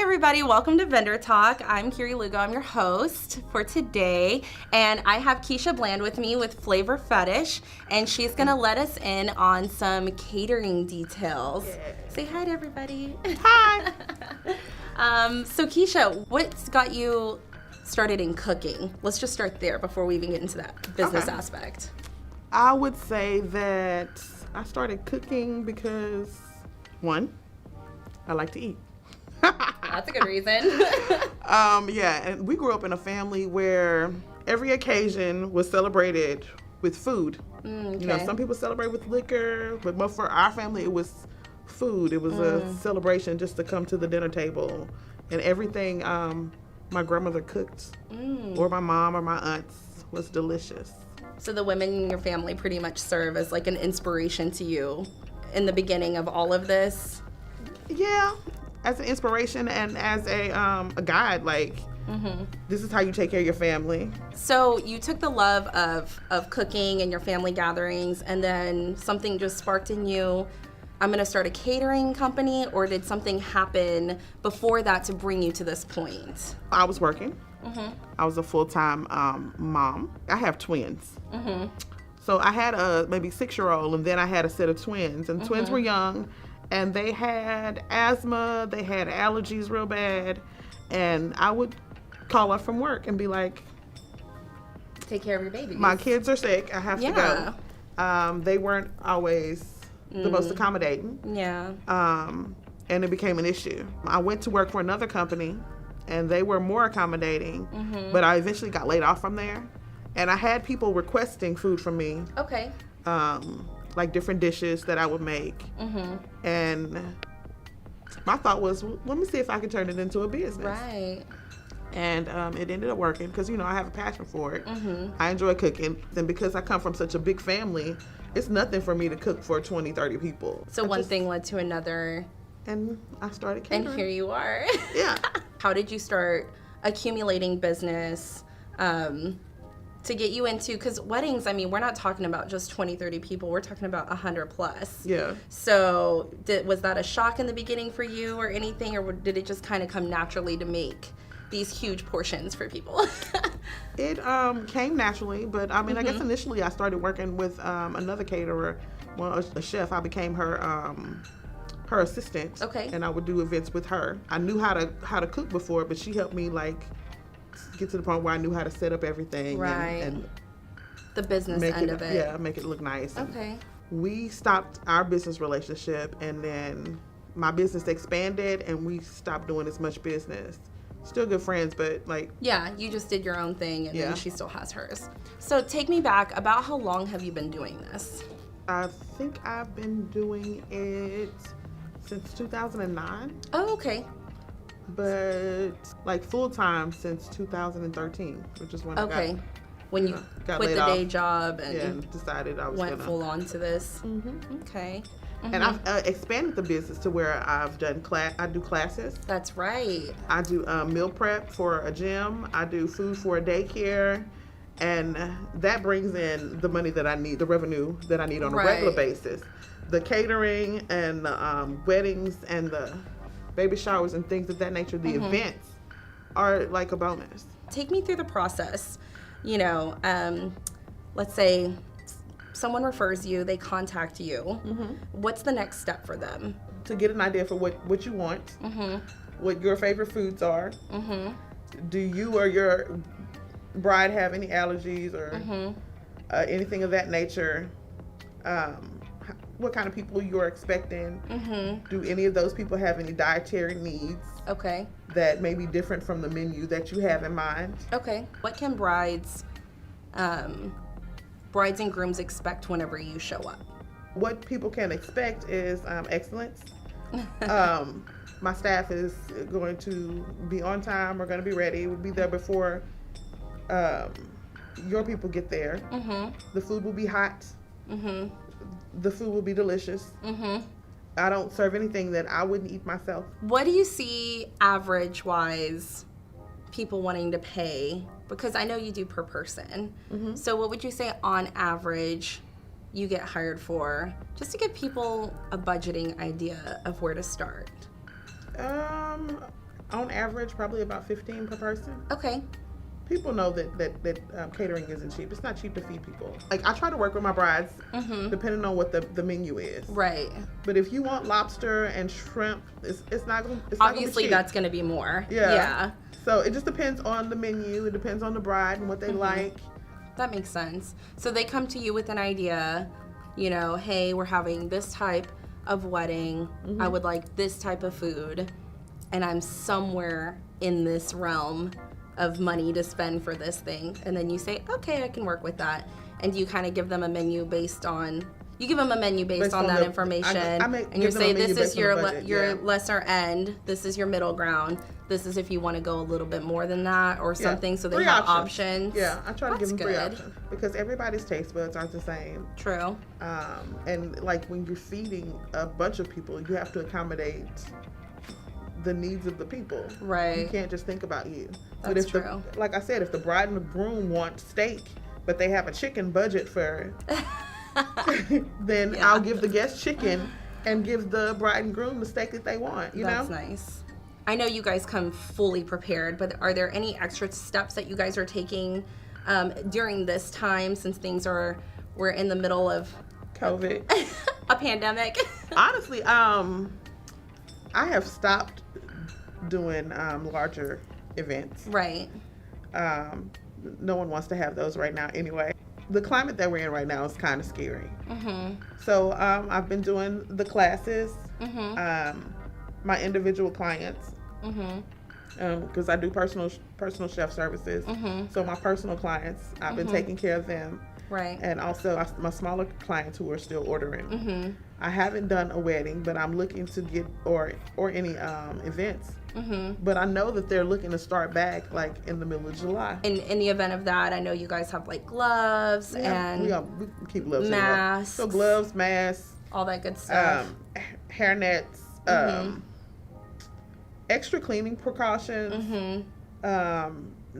everybody, welcome to Vendor Talk. I'm Kiri Lugo, I'm your host for today, and I have Kesha Bland with me with Flavor Fetish, and she's gonna let us in on some catering details. Yeah. Say hi to everybody. Hi. So Kesha, what's got you started in cooking? Let's just start there before we even get into that business aspect. I would say that I started cooking because, one, I like to eat. That's a good reason. Yeah, and we grew up in a family where every occasion was celebrated with food. Okay. You know, some people celebrate with liquor, but for our family, it was food. It was a celebration just to come to the dinner table. And everything my grandmother cooked, or my mom or my aunts, was delicious. So the women in your family pretty much serve as like an inspiration to you in the beginning of all of this? Yeah, as an inspiration and as a guide, like, this is how you take care of your family. So you took the love of cooking and your family gatherings, and then something just sparked in you, I'm gonna start a catering company, or did something happen before that to bring you to this point? I was working. I was a full-time mom. I have twins. So I had a maybe 6-year-old, and then I had a set of twins, and twins were young, and they had asthma, they had allergies real bad, and I would call up from work and be like, Take care of your babies. my kids are sick, I have to go. They weren't always the most accommodating. Yeah. And it became an issue. I went to work for another company, and they were more accommodating, but I eventually got laid off from there. And I had people requesting food from me. Okay. Like different dishes that I would make. And my thought was, well, let me see if I can turn it into a business. Right. And it ended up working because, you know, I have a passion for it. I enjoy cooking. And because I come from such a big family, it's nothing for me to cook for 20, 30 people. So one thing led to another. And I started catering. And here you are. Yeah. How did you start accumulating business to get you into, because weddings, I mean, we're not talking about just 20, 30 people, we're talking about 100 plus. Yeah. So was that a shock in the beginning for you or anything, or did it just kind of come naturally to make these huge portions for people? It came naturally, but I mean, I guess initially I started working with another caterer, well, a chef. I became her assistant. Okay. And I would do events with her. I knew how to cook before, but she helped me like get to the point where I knew how to set up everything. Right. And the business end of it. Yeah, make it look nice. Okay. We stopped our business relationship, and then my business expanded, and we stopped doing as much business. Still good friends, but like... Yeah, you just did your own thing, and then she still has hers. So take me back, about how long have you been doing this? I think I've been doing it since 2009. Oh, okay. But like full-time since 2013, which is when I when you got quit laid the off. day job and decided I was went full on to this. Okay. And I've expanded the business to where I've done I do classes. That's right. I do meal prep for a gym. I do food for a daycare. And that brings in the money that I need, the revenue that I need on a regular basis. The catering and the weddings and the baby showers and things of that nature, the events are like a bonus. Take me through the process. You know, let's say someone refers you, they contact you. What's the next step for them? To get an idea for what you want, what your favorite foods are. Do you or your bride have any allergies or anything of that nature? What kind of people you're expecting? Do any of those people have any dietary needs? Okay. That may be different from the menu that you have in mind? Okay. What can brides and grooms expect whenever you show up? What people can expect is excellence. My staff is going to be on time. We're going to be ready. We'll be there before your people get there. The food will be hot. The food will be delicious. I don't serve anything that I wouldn't eat myself. What do you see average-wise people wanting to pay? Because I know you do per person. So what would you say on average you get hired for, just to give people a budgeting idea of where to start? On average, probably about 15 per person. Okay. People know that catering isn't cheap. It's not cheap to feed people. Like, I try to work with my brides depending on what the menu is. Right. But if you want lobster and shrimp, it's not going to Obviously, that's going to be more. Yeah. So it just depends on the menu. It depends on the bride and what they like. That makes sense. So they come to you with an idea, you know, hey, we're having this type of wedding. I would like this type of food. And I'm somewhere in this realm of money to spend for this thing. And then you say, okay, I can work with that. And you kind of give them a menu based on that information. And you say, this is your lesser end. This is your middle ground. This is if you want to go a little bit more than that or something. So they have options. Yeah, I try to give them 3 options. Because everybody's taste buds aren't the same. True. And like when you're feeding a bunch of people, you have to accommodate the needs of the people. Right. You can't just think about you. That's true. Like I said, if the bride and the groom want steak, but they have a chicken budget for, then I'll give the guest chicken and give the bride and groom the steak that they want. That's nice. I know you guys come fully prepared, but are there any extra steps that you guys are taking during this time, since we're in the middle of COVID, a pandemic? Honestly, I have stopped doing larger events. Right. No one wants to have those right now anyway. The climate that we're in right now is kind of scary. So I've been doing the classes, my individual clients, because I do personal chef services. So my personal clients, I've been taking care of them. Right. And also my smaller clients who are still ordering. I haven't done a wedding, but I'm looking to get or any events. But I know that they're looking to start back like in the middle of July. In the event of that, I know you guys have like gloves and we keep gloves, masks. So gloves, masks, all that good stuff. Hair nets, extra cleaning precautions,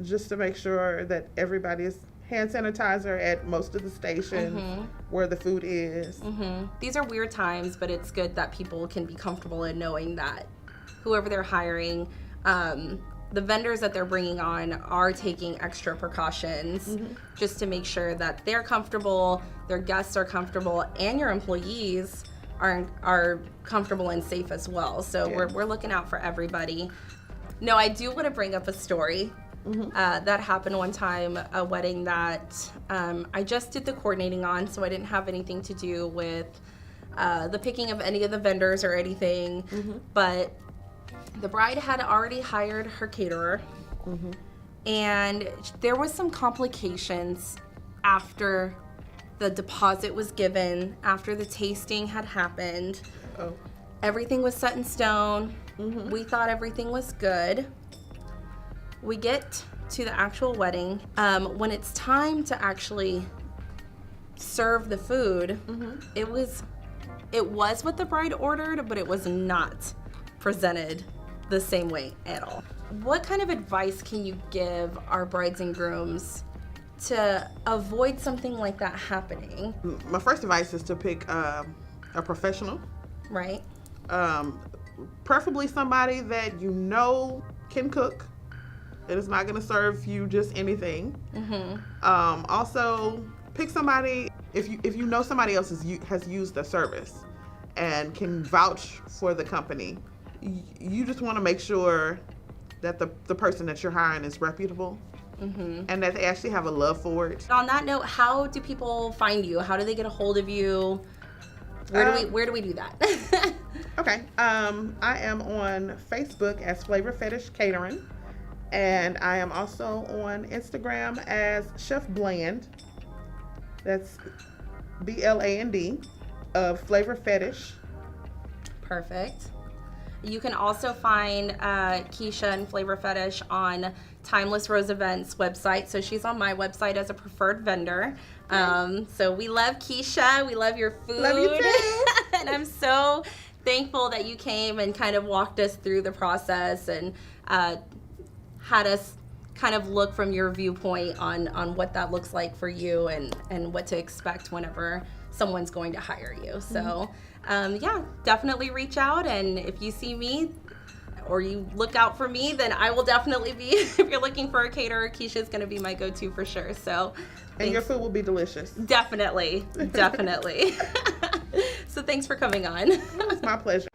just to make sure that everybody is hand sanitizer at most of the stations where the food is. These are weird times, but it's good that people can be comfortable in knowing that whoever they're hiring, the vendors that they're bringing on are taking extra precautions just to make sure that they're comfortable, their guests are comfortable, and your employees are comfortable and safe as well. So we're looking out for everybody. No, I do want to bring up a story. That happened one time, a wedding that I just did the coordinating on, so I didn't have anything to do with the picking of any of the vendors or anything. But the bride had already hired her caterer, and there was some complications after the deposit was given, after the tasting had happened. Everything was set in stone. We thought everything was good. We get to the actual wedding. When it's time to actually serve the food, it was what the bride ordered, but it was not presented the same way at all. What kind of advice can you give our brides and grooms to avoid something like that happening? My first advice is to pick a professional. Right. Preferably somebody that you know can cook. It is not going to serve you just anything. Also, pick somebody, if you know somebody else has used the service and can vouch for the company, you just want to make sure that the person that you're hiring is reputable and that they actually have a love for it. On that note, how do people find you? How do they get a hold of you? Where do we do that? Okay. I am on Facebook as Flavor Fetish Catering. And I am also on Instagram as Chef Bland. That's BLAND of Flavor Fetish. Perfect. You can also find Kesha and Flavor Fetish on Timeless Rose Events website. So she's on my website as a preferred vendor. So we love Kesha. We love your food. Love you too. And I'm so thankful that you came and kind of walked us through the process and had us kind of look from your viewpoint on what that looks like for you and what to expect whenever someone's going to hire you. So yeah, definitely reach out, and if you see me or you look out for me, then I will definitely be, if you're looking for a caterer, Kesha's going to be my go-to for sure. So and your food will be delicious. Definitely. So thanks for coming on. It's my pleasure.